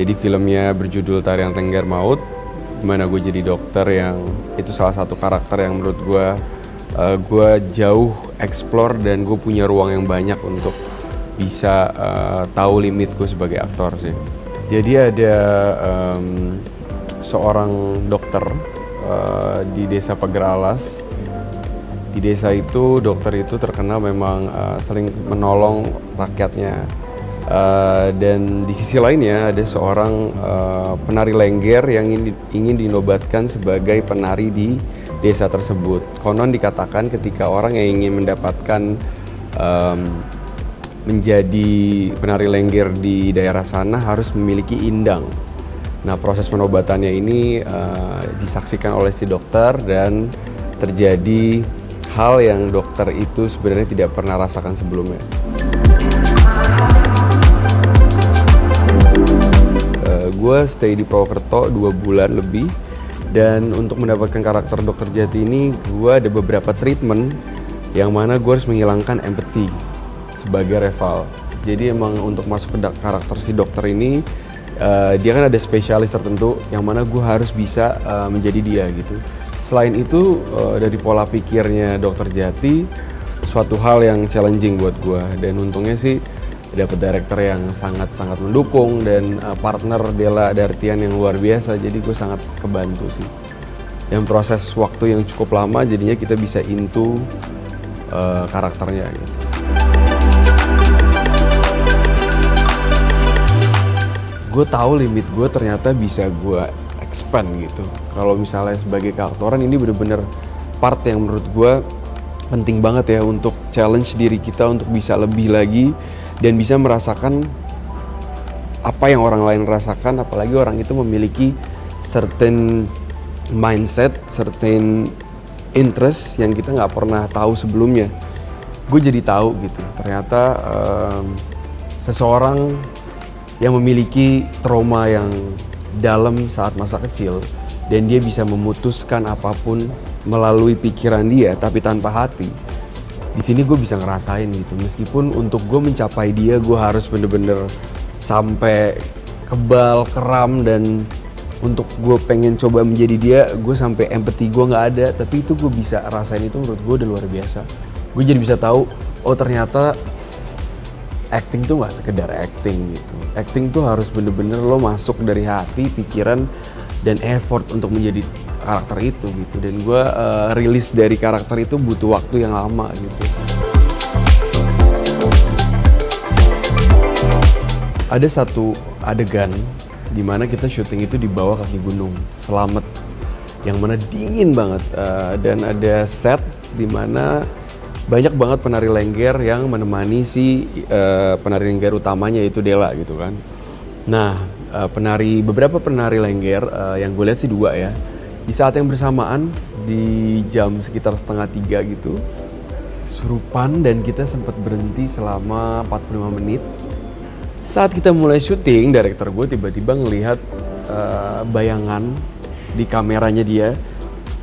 Jadi filmnya berjudul Tarian Lengger Maut, dimana gue jadi dokter yang itu salah satu karakter yang menurut gue jauh explore dan gue punya ruang yang banyak untuk bisa tahu limit gue sebagai aktor sih. Jadi ada seorang dokter di desa Pagar Alas. Di desa itu dokter itu terkenal memang sering menolong rakyatnya. Dan di sisi lainnya ada seorang penari lengger yang ingin dinobatkan sebagai penari di desa tersebut. Konon dikatakan ketika orang yang ingin mendapatkan menjadi penari lengger di daerah sana harus memiliki indang. Nah, proses penobatannya ini disaksikan oleh si dokter dan terjadi hal yang dokter itu sebenarnya tidak pernah rasakan sebelumnya. Gue stay di Purwokerto 2 bulan lebih, dan untuk mendapatkan karakter Dokter Jati ini gue ada beberapa treatment yang mana gue harus menghilangkan empathy sebagai rival. Jadi emang untuk masuk ke karakter si dokter ini dia kan ada spesialis tertentu yang mana gue harus bisa menjadi dia gitu. Selain itu dari pola pikirnya Dokter Jati suatu hal yang challenging buat gue, dan untungnya sih dapat director yang sangat-sangat mendukung dan partner Della Dartian yang luar biasa, jadi gue sangat kebantu sih. Dan proses waktu yang cukup lama jadinya kita bisa into karakternya gitu. Gue tahu limit gue ternyata bisa gue expand gitu. Kalau misalnya sebagai keaktoran ini bener-bener part yang menurut gue penting banget ya untuk challenge diri kita untuk bisa lebih lagi dan bisa merasakan apa yang orang lain rasakan, apalagi orang itu memiliki certain mindset, certain interest yang kita nggak pernah tahu sebelumnya. Gue jadi tahu gitu, ternyata seseorang yang memiliki trauma yang dalam saat masa kecil dan dia bisa memutuskan apapun melalui pikiran dia tapi tanpa hati. Di sini gue bisa ngerasain gitu, meskipun untuk gue mencapai dia gue harus bener-bener sampai kebal, keram, dan untuk gue pengen coba menjadi dia gue sampai empati gue nggak ada, tapi itu gue bisa rasain, itu menurut gue udah luar biasa. Gue jadi bisa tahu, oh ternyata acting tuh nggak sekedar acting gitu. Acting tuh harus bener-bener lo masuk dari hati, pikiran, dan effort untuk menjadi karakter itu gitu. Dan gue rilis dari karakter itu butuh waktu yang lama gitu. Ada satu adegan di mana kita syuting itu di bawah kaki gunung Slamet, yang mana dingin banget, dan ada set di mana banyak banget penari lengger yang menemani si penari lengger utamanya yaitu Della gitu kan. Nah, beberapa penari lengger yang gue lihat sih 2 ya. Di saat yang bersamaan di jam sekitar 2:30 gitu kesurupan, dan kita sempat berhenti selama 45 menit. Saat kita mulai syuting, director gue tiba-tiba ngelihat bayangan di kameranya dia.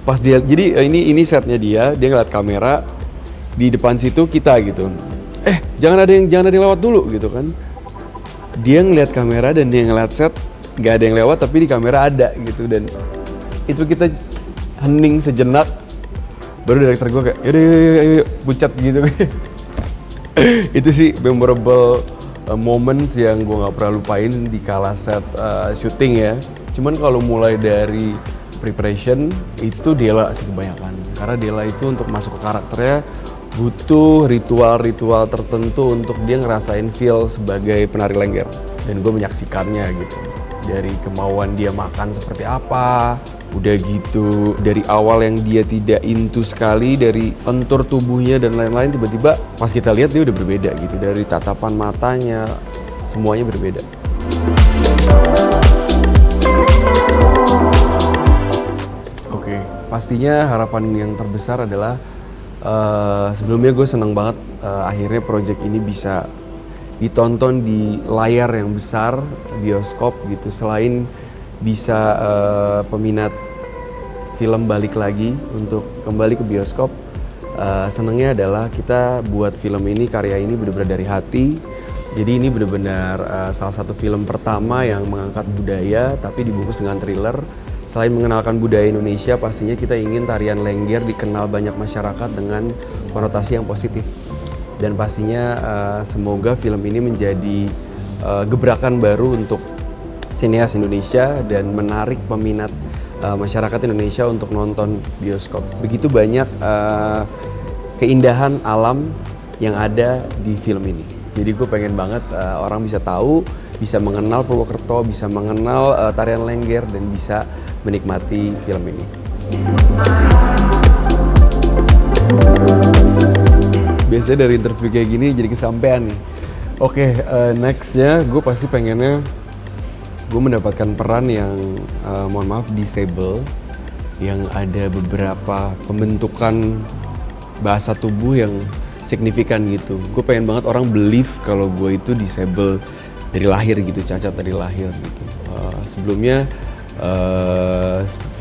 Pas dia, jadi ini setnya dia ngeliat kamera di depan situ kita gitu. Jangan ada yang lewat dulu gitu kan. Dia ngeliat kamera dan dia ngeliat set, nggak ada yang lewat tapi di kamera ada gitu. Dan itu kita hening sejenak, baru director gue kayak yaudah pucat gitu. Itu sih memorable moments yang gue nggak pernah lupain di kala set syuting ya. Cuman kalau mulai dari preparation itu Della sih kebanyakan, karena Della itu untuk masuk ke karakternya butuh ritual-ritual tertentu untuk dia ngerasain feel sebagai penari lengger, dan gue menyaksikannya gitu. Dari kemauan dia makan seperti apa, udah gitu dari awal yang dia tidak into sekali, dari kontur tubuhnya dan lain-lain, tiba-tiba pas kita lihat dia udah berbeda gitu, dari tatapan matanya semuanya berbeda. Oke, pastinya harapan yang terbesar adalah sebelumnya gue seneng banget akhirnya project ini bisa ditonton di layar yang besar, bioskop gitu. Selain bisa peminat film balik lagi untuk kembali ke bioskop, senengnya adalah kita buat film ini, karya ini benar-benar dari hati, Jadi ini benar-benar salah satu film pertama yang mengangkat budaya tapi dibungkus dengan thriller. Selain mengenalkan budaya Indonesia, pastinya kita ingin tarian Lengger dikenal banyak masyarakat dengan konotasi yang positif. Dan pastinya semoga film ini menjadi gebrakan baru untuk sineas Indonesia dan menarik peminat masyarakat Indonesia untuk nonton bioskop. Begitu banyak keindahan alam yang ada di film ini. Jadi gue pengen banget orang bisa tahu, bisa mengenal Purwokerto, bisa mengenal tarian Lengger, dan bisa menikmati film ini. Biasanya dari interview kayak gini jadi kesampean nih. Oke, nextnya gue pasti pengennya gue mendapatkan peran yang mohon maaf disable, yang ada beberapa pembentukan bahasa tubuh yang signifikan gitu. Gue pengen banget orang believe kalau gue itu disable dari lahir gitu, cacat dari lahir gitu. Sebelumnya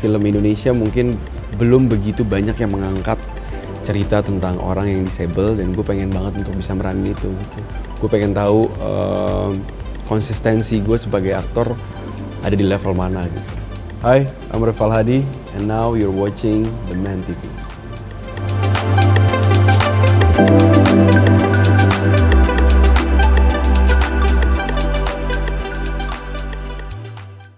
film Indonesia mungkin belum begitu banyak yang mengangkat cerita tentang orang yang disable, dan gue pengen banget untuk bisa meranin itu gitu. Gue pengen tahu konsistensi gue sebagai aktor ada di level mana gitu. Hi, I'm Rival Hadi, and now you're watching The Man TV.